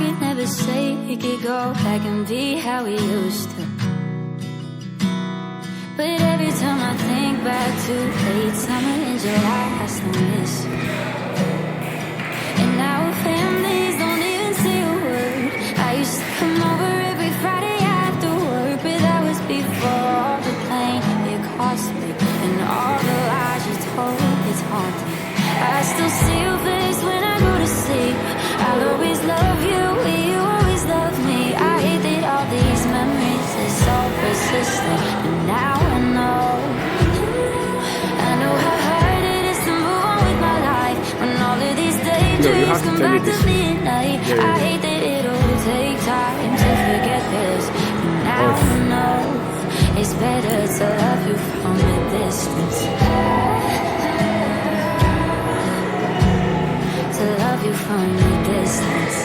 could never say we could go back and be how we used to. But every time I think back to late summer in July, I still miss you. And now families don't even say a word. I used to come over every Friday after work, but that was before all the pain it cost me and all the lies you told. It's haunting. I still see your face when I go to sleep. I'll always love you, you always love me. I hate that all these memories are so persistent, and now I know how hard it is to move on with my life when all of these daydreams come back to midnight. I hate that it'll take time to forget this, and now I know it's better to love you from a distance. To love you from a distance.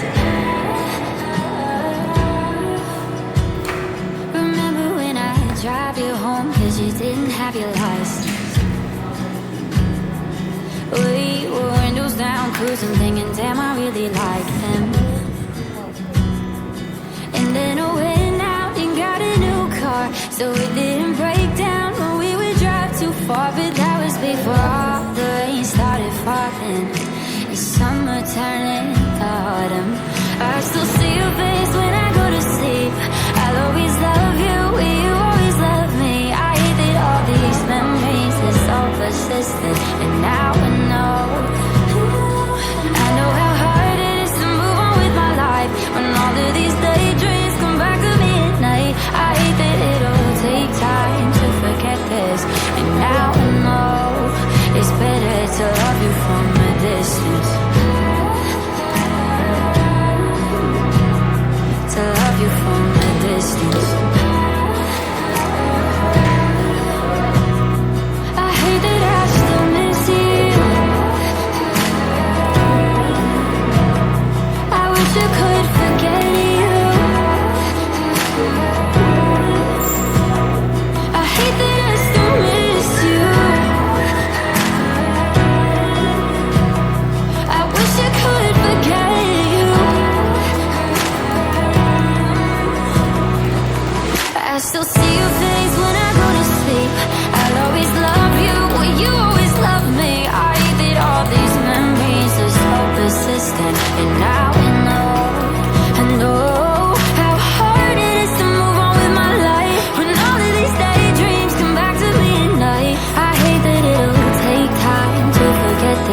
Remember when I drive you home cause you didn't have your license? We were windows down cruising thinking damn I really like him. And then I went out and got a new car so it didn't break down when we would drive too far. But that was before all the rain started falling. Summer turning to autumn. I still see your face when I